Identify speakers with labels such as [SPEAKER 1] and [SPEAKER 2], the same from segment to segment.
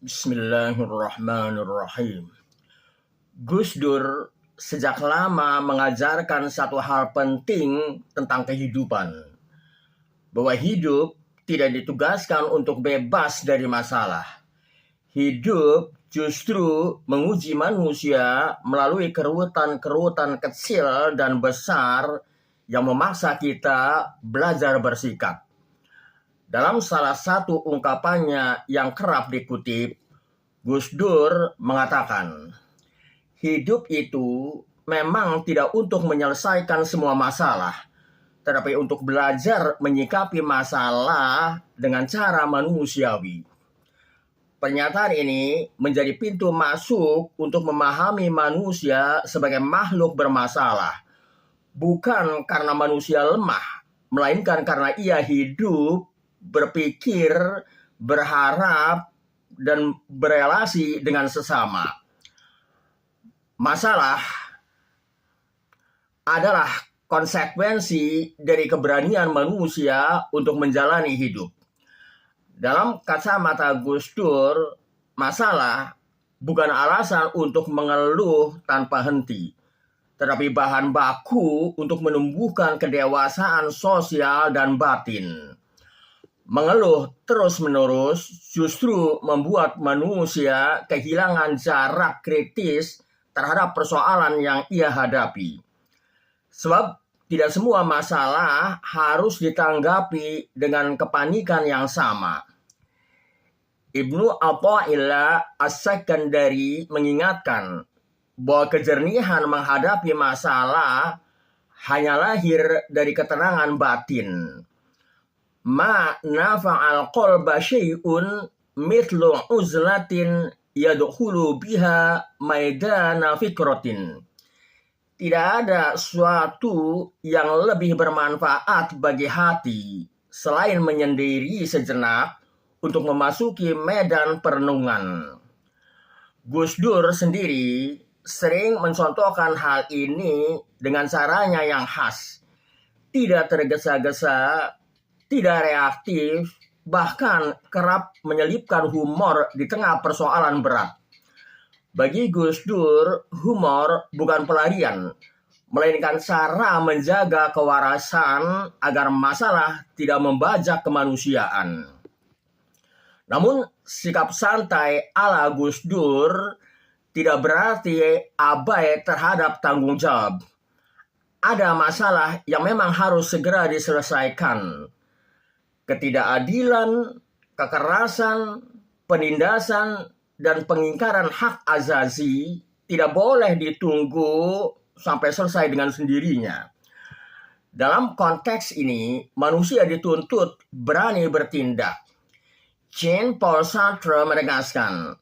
[SPEAKER 1] Bismillahirrahmanirrahim. Gus Dur sejak lama mengajarkan satu hal penting tentang kehidupan, bahwa hidup tidak ditugaskan untuk bebas dari masalah. Hidup justru menguji manusia melalui kerutan-kerutan kecil dan besar yang memaksa kita belajar bersikap. Dalam salah satu ungkapannya yang kerap dikutip, Gus Dur mengatakan, hidup itu memang tidak untuk menyelesaikan semua masalah, tetapi untuk belajar menyikapi masalah dengan cara manusiawi. Pernyataan ini menjadi pintu masuk untuk memahami manusia sebagai makhluk bermasalah, bukan karena manusia lemah, melainkan karena ia hidup, berpikir, berharap, dan berelasi dengan sesama. Masalah adalah konsekuensi dari keberanian manusia untuk menjalani hidup. Dalam kacamata Gus Dur, masalah bukan alasan untuk mengeluh tanpa henti, tetapi bahan baku untuk menumbuhkan kedewasaan sosial dan batin. Mengeluh terus-menerus justru membuat manusia kehilangan jarak kritis terhadap persoalan yang ia hadapi. Sebab tidak semua masalah harus ditanggapi dengan kepanikan yang sama. Ibnu Athaillah As-Sakandari mengingatkan bahwa kejernihan menghadapi masalah hanya lahir dari ketenangan batin. Ma nafa'al qalba syai'un mithlu uzlatin yadkhulu biha maidana fikratin. Tidak ada suatu yang lebih bermanfaat bagi hati selain menyendiri sejenak untuk memasuki medan perenungan. Gus Dur sendiri sering mencontohkan hal ini dengan caranya yang khas. Tidak tergesa-gesa, tidak reaktif, bahkan kerap menyelipkan humor di tengah persoalan berat. Bagi Gus Dur, humor bukan pelarian, melainkan cara menjaga kewarasan agar masalah tidak membajak kemanusiaan. Namun, sikap santai ala Gus Dur tidak berarti abai terhadap tanggung jawab. Ada masalah yang memang harus segera diselesaikan. Ketidakadilan, kekerasan, penindasan, dan pengingkaran hak azazi tidak boleh ditunggu sampai selesai dengan sendirinya. Dalam konteks ini, manusia dituntut berani bertindak. Jean-Paul Sartre menegaskan,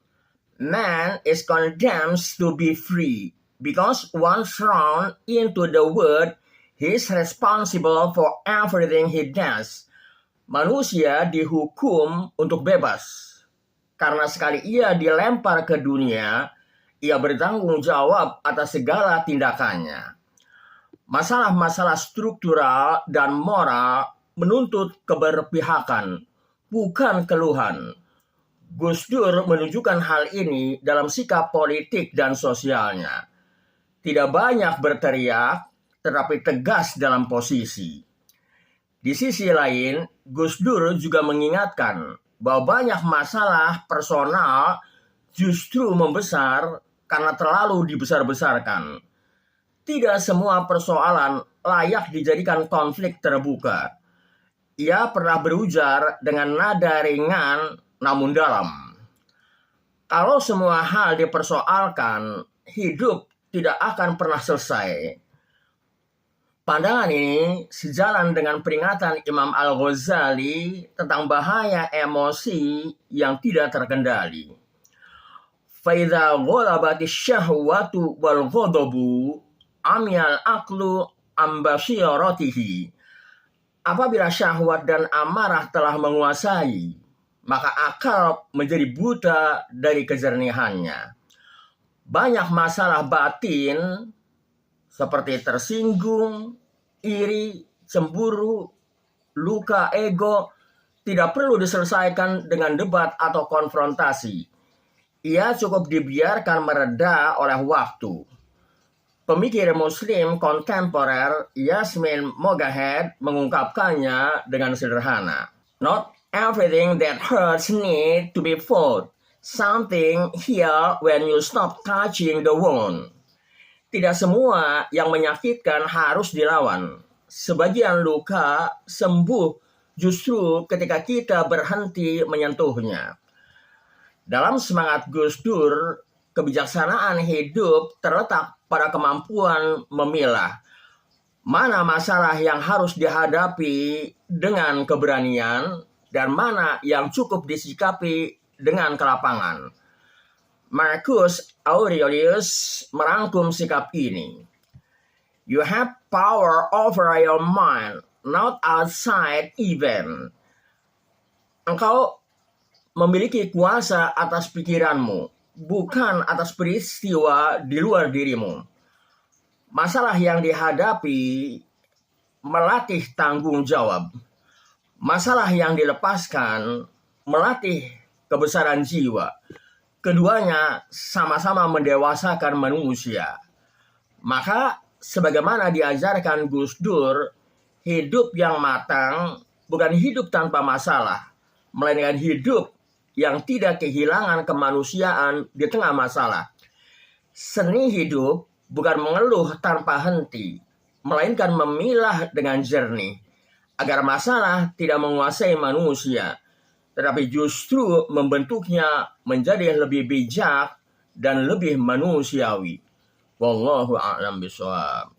[SPEAKER 1] man is condemned to be free because once thrown into the world, he is responsible for everything he does. Manusia dihukum untuk bebas, karena sekali ia dilempar ke dunia, ia bertanggung jawab atas segala tindakannya. Masalah-masalah struktural dan moral menuntut keberpihakan, bukan keluhan. Gus Dur menunjukkan hal ini dalam sikap politik dan sosialnya. Tidak banyak berteriak, tetapi tegas dalam posisi. Di sisi lain, Gus Dur juga mengingatkan bahwa banyak masalah personal justru membesar karena terlalu dibesar-besarkan. Tidak semua persoalan layak dijadikan konflik terbuka. Ia pernah berujar dengan nada ringan namun dalam. Kalau semua hal dipersoalkan, hidup tidak akan pernah selesai. Pandangan ini sejalan dengan peringatan Imam Al-Ghazali tentang bahaya emosi yang tidak terkendali. Faidza ghalabatis syahwatu wal ghadabu amyal aqlu ambasiratihi. Apabila syahwat dan amarah telah menguasai, maka akal menjadi buta dari kejernihannya. Banyak masalah batin seperti tersinggung, iri, cemburu, luka ego tidak perlu diselesaikan dengan debat atau konfrontasi. ia cukup dibiarkan mereda oleh waktu. Pemikir Muslim kontemporer Yasmin Mogahed mengungkapkannya dengan sederhana. Not everything that hurts need to be fought. Something heal when you stop touching the wound. Tidak semua yang menyakitkan harus dilawan. Sebagian luka sembuh justru ketika kita berhenti menyentuhnya. Dalam semangat Gus Dur, kebijaksanaan hidup terletak pada kemampuan memilah mana masalah yang harus dihadapi dengan keberanian dan mana yang cukup disikapi dengan kelapangan. Marcus Aurelius merangkum sikap ini. You have power over your mind, not outside even. Engkau memiliki kuasa atas pikiranmu, bukan atas peristiwa di luar dirimu. Masalah yang dihadapi melatih tanggung jawab. Masalah yang dilepaskan melatih kebesaran jiwa. Keduanya sama-sama mendewasakan manusia. Maka sebagaimana diajarkan Gus Dur, hidup yang matang bukan hidup tanpa masalah, melainkan hidup yang tidak kehilangan kemanusiaan di tengah masalah. Seni hidup bukan mengeluh tanpa henti, melainkan memilah dengan jernih, agar masalah tidak menguasai manusia, tetapi justru membentuknya menjadi lebih bijak dan lebih manusiawi. Wallahu a'lam bishawab.